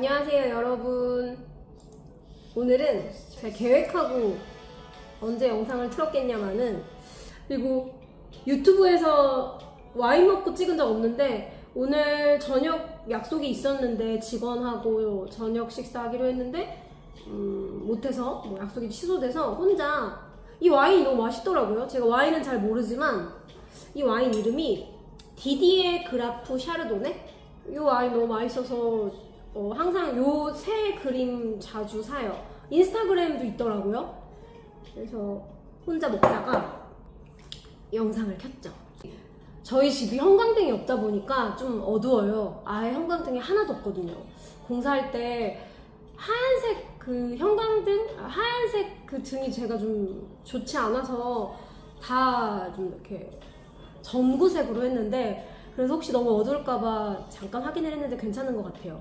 안녕하세요 여러분. 오늘은 제가 계획하고 언제 영상을 틀었겠냐마는, 그리고 유튜브에서 와인 먹고 찍은 적 없는데 오늘 저녁 약속이 있었는데 직원하고 저녁 식사하기로 했는데 못해서 약속이 취소돼서 혼자, 이 와인이 너무 맛있더라고요. 제가 와인은 잘 모르지만 이 와인 이름이 디디에 그라프 샤르도네? 이 와인 너무 맛있어서 항상 요 새 그림 자주 사요. 인스타그램도 있더라고요. 그래서 혼자 먹다가 영상을 켰죠. 저희 집이 형광등이 없다 보니까 좀 어두워요. 아예 형광등이 하나도 없거든요. 공사할 때 하얀색 그 형광등, 하얀색 그 등이 제가 좀 좋지 않아서 다 좀 이렇게 전구색으로 했는데, 그래서 혹시 너무 어두울까봐 잠깐 확인을 했는데 괜찮은 것 같아요.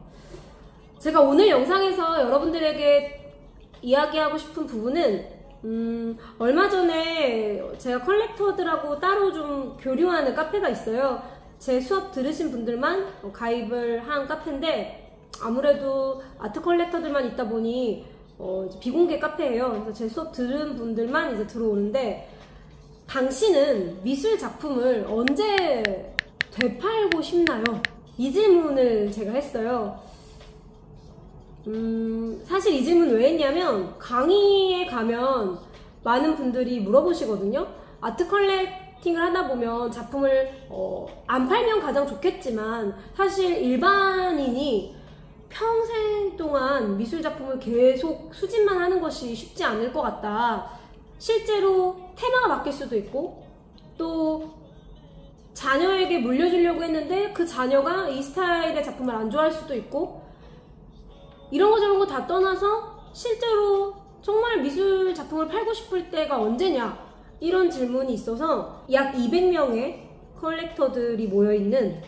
제가 오늘 영상에서 여러분들에게 이야기하고 싶은 부분은 얼마 전에 제가 컬렉터들하고 따로 좀 교류하는 카페가 있어요. 제 수업 들으신 분들만 가입을 한 카페인데, 아무래도 아트 컬렉터들만 있다 보니 비공개 카페예요. 그래서 제 수업 들은 분들만 이제 들어오는데, 당신은 미술 작품을 언제 되팔고 싶나요? 이 질문을 제가 했어요. 사실 이 질문 왜 했냐면, 강의에 가면 많은 분들이 물어보시거든요. 아트 컬렉팅을 하다 보면 작품을 안 팔면 가장 좋겠지만, 사실 일반인이 평생 동안 미술 작품을 계속 수집만 하는 것이 쉽지 않을 것 같다. 실제로 테마가 바뀔 수도 있고, 또 자녀에게 물려주려고 했는데 그 자녀가 이 스타일의 작품을 안 좋아할 수도 있고, 이런 거 저런 거 다 떠나서 실제로 정말 미술 작품을 팔고 싶을 때가 언제냐, 이런 질문이 있어서 약 200명의 컬렉터들이 모여있는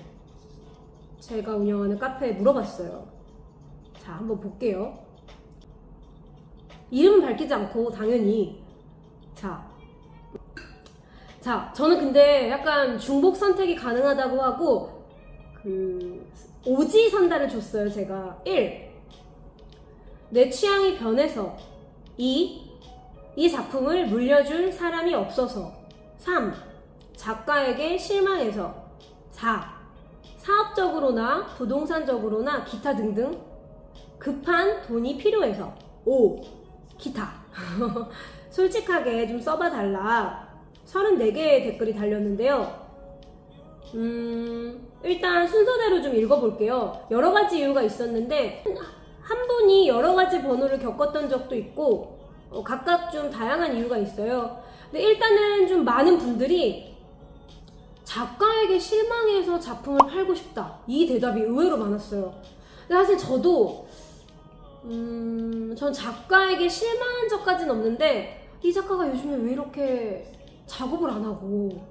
제가 운영하는 카페에 물어봤어요. 자, 한번 볼게요. 이름은 밝히지 않고 당연히. 자, 저는 근데 약간 중복 선택이 가능하다고 하고 오지 선다를 줬어요. 제가 1. 내 취향이 변해서. 2. 이 작품을 물려줄 사람이 없어서. 3. 작가에게 실망해서. 4. 사업적으로나 부동산적으로나 기타 등등 급한 돈이 필요해서. 5. 기타. 솔직하게 좀 써봐달라. 34개의 댓글이 달렸는데요. 일단 순서대로 좀 읽어볼게요. 여러가지 이유가 있었는데, 한 분이 여러가지 번호를 겪었던 적도 있고, 각각 좀 다양한 이유가 있어요. 근데 일단은 좀 많은 분들이 작가에게 실망해서 작품을 팔고 싶다, 이 대답이 의외로 많았어요. 근데 사실 저도 전 작가에게 실망한 적까지는 없는데, 이 작가가 요즘에 왜 이렇게 작업을 안 하고,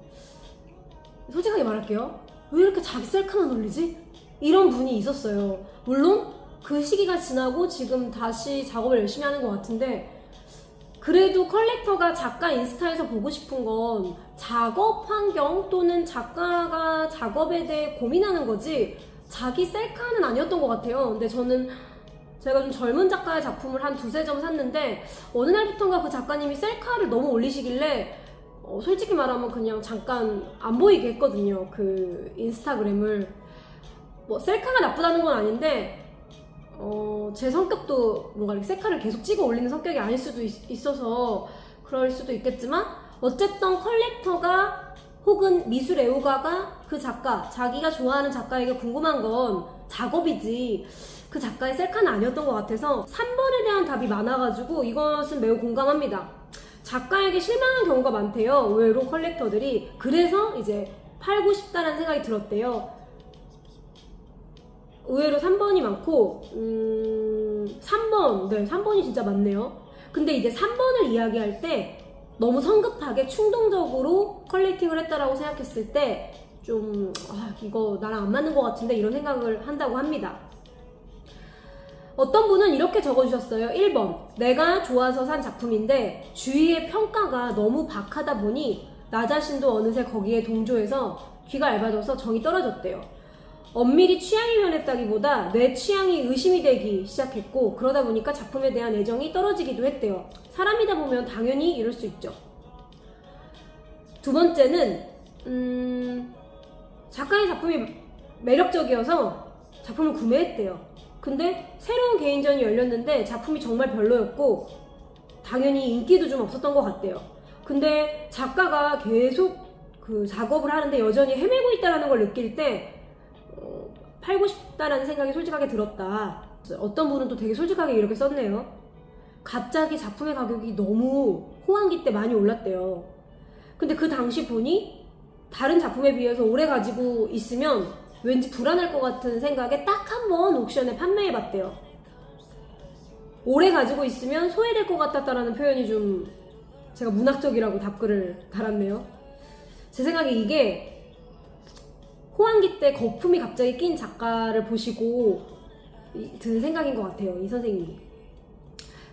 솔직하게 말할게요, 왜 이렇게 자기 셀카만 올리지? 이런 분이 있었어요. 물론 그 시기가 지나고 지금 다시 작업을 열심히 하는 것 같은데, 그래도 컬렉터가 작가 인스타에서 보고 싶은 건 작업 환경 또는 작가가 작업에 대해 고민하는 거지 자기 셀카는 아니었던 것 같아요. 근데 제가 좀 젊은 작가의 작품을 한 2~3점 샀는데, 어느 날부턴가 그 작가님이 셀카를 너무 올리시길래 솔직히 말하면 그냥 잠깐 안 보이게 했거든요, 그 인스타그램을. 뭐 셀카가 나쁘다는 건 아닌데, 제 성격도 뭔가 이렇게 셀카를 계속 찍어 올리는 성격이 아닐 수도 있어서 그럴 수도 있겠지만, 어쨌든 컬렉터가 혹은 미술 애호가가 그 작가, 자기가 좋아하는 작가에게 궁금한 건 작업이지 그 작가의 셀카는 아니었던 것 같아서 3번에 대한 답이 많아가지고 이것은 매우 공감합니다. 작가에게 실망한 경우가 많대요, 의외로 컬렉터들이. 그래서 이제 팔고 싶다라는 생각이 들었대요. 의외로 3번이 많고, 3번, 네, 3번이 진짜 많네요. 근데 이제 3번을 이야기할 때 너무 성급하게 충동적으로 컬렉팅을 했다라고 생각했을 때 좀 이거 나랑 안 맞는 것 같은데, 이런 생각을 한다고 합니다. 어떤 분은 이렇게 적어주셨어요. 1번, 내가 좋아서 산 작품인데 주위의 평가가 너무 박하다 보니 나 자신도 어느새 거기에 동조해서 귀가 얇아져서 정이 떨어졌대요. 엄밀히 취향이 변했다기보다 내 취향이 의심이 되기 시작했고, 그러다 보니까 작품에 대한 애정이 떨어지기도 했대요. 사람이다 보면 당연히 이럴 수 있죠. 두 번째는 작가의 작품이 매력적이어서 작품을 구매했대요. 근데 새로운 개인전이 열렸는데 작품이 정말 별로였고 당연히 인기도 좀 없었던 것 같대요. 근데 작가가 계속 그 작업을 하는데 여전히 헤매고 있다는 걸 느낄 때 팔고 싶다라는 생각이 솔직하게 들었다. 어떤 분은 또 되게 솔직하게 이렇게 썼네요. 갑자기 작품의 가격이 너무 호황기 때 많이 올랐대요. 근데 그 당시 보니 다른 작품에 비해서 오래 가지고 있으면 왠지 불안할 것 같은 생각에 딱 한 번 옥션에 판매해봤대요. 오래 가지고 있으면 소외될 것 같았다라는 표현이 좀 제가 문학적이라고 답글을 달았네요. 제 생각에 이게 호황기 때 거품이 갑자기 낀 작가를 보시고 든 생각인 것 같아요, 이 선생님이.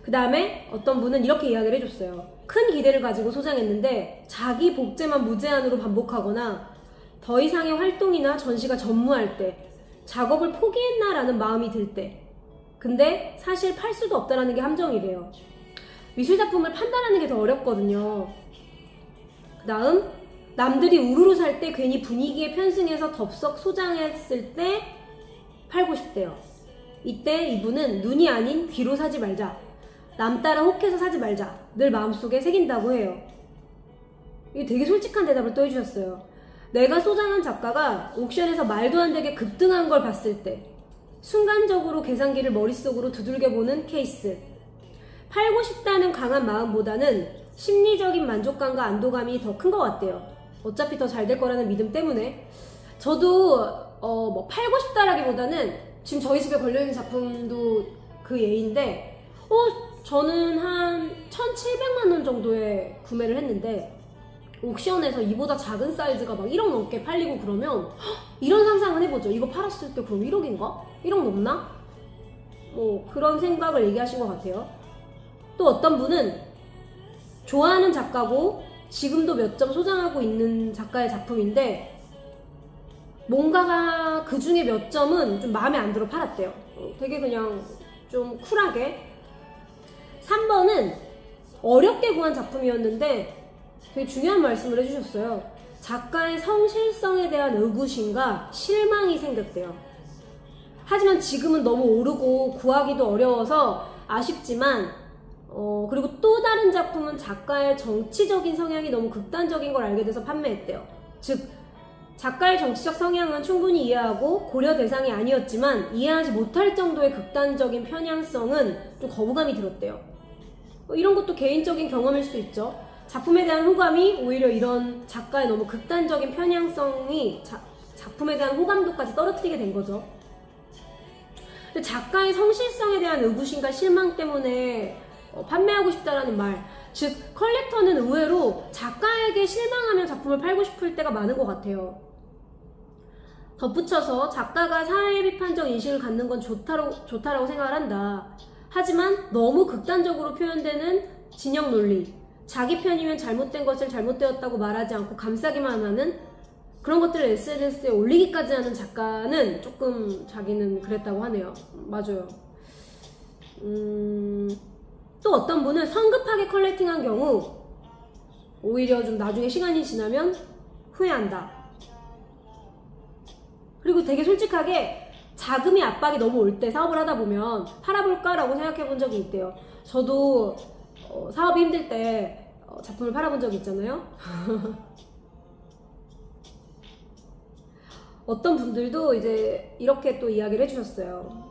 그 다음에 어떤 분은 이렇게 이야기를 해줬어요. 큰 기대를 가지고 소장했는데 자기 복제만 무제한으로 반복하거나 더 이상의 활동이나 전시가 전무할 때, 작업을 포기했나라는 마음이 들 때, 근데 사실 팔 수도 없다라는 게 함정이래요. 미술작품을 판단하는 게 더 어렵거든요. 그 다음, 남들이 우르르 살 때 괜히 분위기에 편승해서 덥석 소장했을 때 팔고 싶대요. 이때 이분은 눈이 아닌 귀로 사지 말자, 남 따라 혹해서 사지 말자, 늘 마음속에 새긴다고 해요. 이게 되게 솔직한 대답을 또 해주셨어요. 내가 소장한 작가가 옥션에서 말도 안 되게 급등한 걸 봤을 때 순간적으로 계산기를 머릿속으로 두들겨보는 케이스. 팔고 싶다는 강한 마음보다는 심리적인 만족감과 안도감이 더 큰 것 같대요. 어차피 더 잘 될 거라는 믿음 때문에. 저도 뭐 팔고 싶다라기보다는 지금 저희 집에 걸려있는 작품도 그 예인데 저는 한 1,700만 원 정도에 구매를 했는데 옥션에서 이보다 작은 사이즈가 막 1억 넘게 팔리고 그러면 이런 상상은 해보죠. 이거 팔았을 때 그럼 1억인가? 1억 넘나? 뭐 그런 생각을 얘기하신 것 같아요. 또 어떤 분은 좋아하는 작가고 지금도 몇 점 소장하고 있는 작가의 작품인데 뭔가가 그 중에 몇 점은 좀 마음에 안 들어 팔았대요. 되게 그냥 좀 쿨하게. 3번은 어렵게 구한 작품이었는데 되게 중요한 말씀을 해주셨어요. 작가의 성실성에 대한 의구심과 실망이 생겼대요. 하지만 지금은 너무 오르고 구하기도 어려워서 아쉽지만 그리고 또 다른 작품은 작가의 정치적인 성향이 너무 극단적인 걸 알게 돼서 판매했대요. 즉 작가의 정치적 성향은 충분히 이해하고 고려 대상이 아니었지만 이해하지 못할 정도의 극단적인 편향성은 좀 거부감이 들었대요. 이런 것도 개인적인 경험일 수 있죠. 작품에 대한 호감이 오히려 이런 작가의 너무 극단적인 편향성이 작품에 대한 호감도까지 떨어뜨리게 된 거죠. 근데 작가의 성실성에 대한 의구심과 실망 때문에 판매하고 싶다라는 말, 즉 컬렉터는 의외로 작가에게 실망하면 작품을 팔고 싶을 때가 많은 것 같아요. 덧붙여서 작가가 사회 비판적 인식을 갖는 건 좋다라고 생각을 한다. 하지만 너무 극단적으로 표현되는 진영 논리, 자기 편이면 잘못된 것을 잘못되었다고 말하지 않고 감싸기만 하는 그런 것들을 SNS에 올리기까지 하는 작가는 조금 자기는 그랬다고 하네요. 맞아요. 또 어떤 분은 성급하게 컬렉팅한 경우 오히려 좀 나중에 시간이 지나면 후회한다. 그리고 되게 솔직하게 자금이 압박이 너무 올 때 사업을 하다 보면 팔아볼까? 라고 생각해 본 적이 있대요. 저도 사업이 힘들 때 작품을 팔아본 적이 있잖아요. 어떤 분들도 이제 이렇게 또 이야기를 해주셨어요.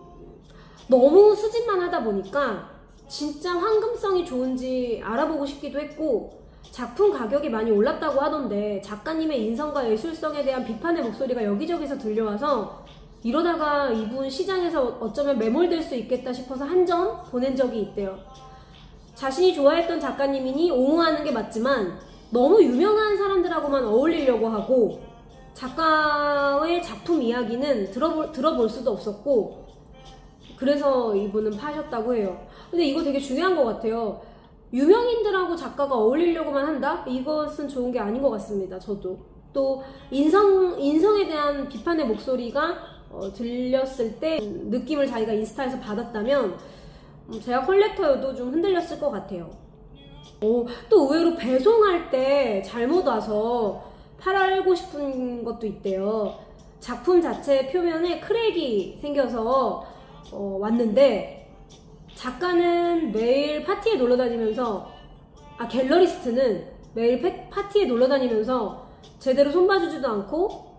너무 수집만 하다 보니까 진짜 황금성이 좋은지 알아보고 싶기도 했고 작품 가격이 많이 올랐다고 하던데 작가님의 인성과 예술성에 대한 비판의 목소리가 여기저기서 들려와서 이러다가 이분 시장에서 어쩌면 매몰될 수 있겠다 싶어서 한 점 보낸 적이 있대요. 자신이 좋아했던 작가님이니 옹호하는 게 맞지만 너무 유명한 사람들하고만 어울리려고 하고 작가의 작품 이야기는 들어볼 수도 없었고 그래서 이분은 파셨다고 해요. 근데 이거 되게 중요한 것 같아요. 유명인들하고 작가가 어울리려고만 한다? 이것은 좋은 게 아닌 것 같습니다. 저도. 또 인성에 대한 비판의 목소리가 들렸을 때 느낌을 자기가 인스타에서 받았다면 제가 컬렉터여도 좀 흔들렸을 것 같아요. 또 의외로 배송할 때 잘못 와서 팔고 싶은 것도 있대요. 작품 자체 표면에 크랙이 생겨서 왔는데, 작가는 매일 파티에 놀러 다니면서, 갤러리스트는 매일 파티에 놀러 다니면서 제대로 손봐주지도 않고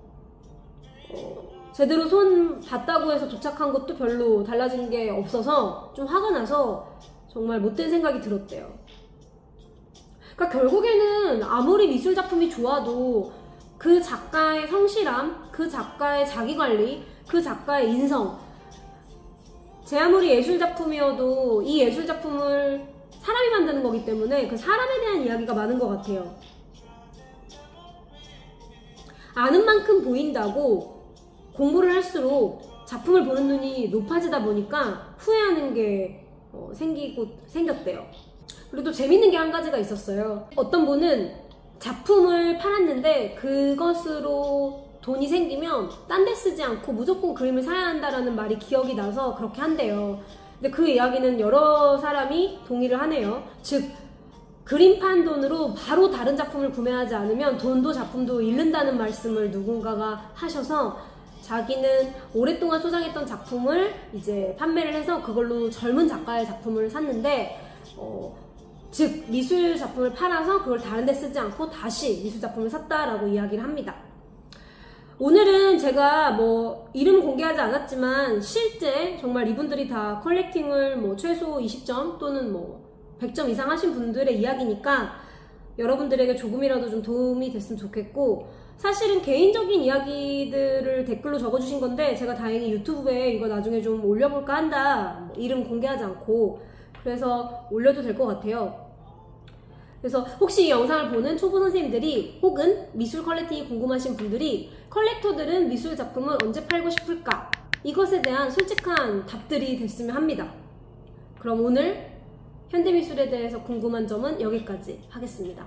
제대로 손 봤다고 해서 도착한 것도 별로 달라진 게 없어서 좀 화가 나서 정말 못된 생각이 들었대요. 그러니까 결국에는 아무리 미술 작품이 좋아도 그 작가의 성실함, 그 작가의 자기관리, 그 작가의 인성, 제 아무리 예술 작품이어도 이 예술 작품을 사람이 만드는 거기 때문에 그 사람에 대한 이야기가 많은 것 같아요. 아는 만큼 보인다고 공부를 할수록 작품을 보는 눈이 높아지다 보니까 후회하는 게 생겼대요. 그리고 또 재밌는 게 한 가지가 있었어요. 어떤 분은 작품을 팔았는데 그것으로 돈이 생기면 딴 데 쓰지 않고 무조건 그림을 사야 한다라는 말이 기억이 나서 그렇게 한대요. 근데 그 이야기는 여러 사람이 동의를 하네요. 즉, 그림 판 돈으로 바로 다른 작품을 구매하지 않으면 돈도 작품도 잃는다는 말씀을 누군가가 하셔서 자기는 오랫동안 소장했던 작품을 이제 판매를 해서 그걸로 젊은 작가의 작품을 샀는데 즉 미술 작품을 팔아서 그걸 다른 데 쓰지 않고 다시 미술 작품을 샀다라고 이야기를 합니다. 오늘은 제가 이름 공개하지 않았지만 실제 정말 이분들이 다 컬렉팅을 최소 20점 또는 100점 이상 하신 분들의 이야기니까 여러분들에게 조금이라도 좀 도움이 됐으면 좋겠고, 사실은 개인적인 이야기들을 댓글로 적어주신 건데 제가 다행히 유튜브에 이거 나중에 좀 올려볼까 한다, 이름 공개하지 않고, 그래서 올려도 될 것 같아요. 그래서 혹시 이 영상을 보는 초보 선생님들이 혹은 미술 컬렉팅이 궁금하신 분들이 컬렉터들은 미술 작품을 언제 팔고 싶을까? 이것에 대한 솔직한 답들이 됐으면 합니다. 그럼 오늘 현대미술에 대해서 궁금한 점은 여기까지 하겠습니다.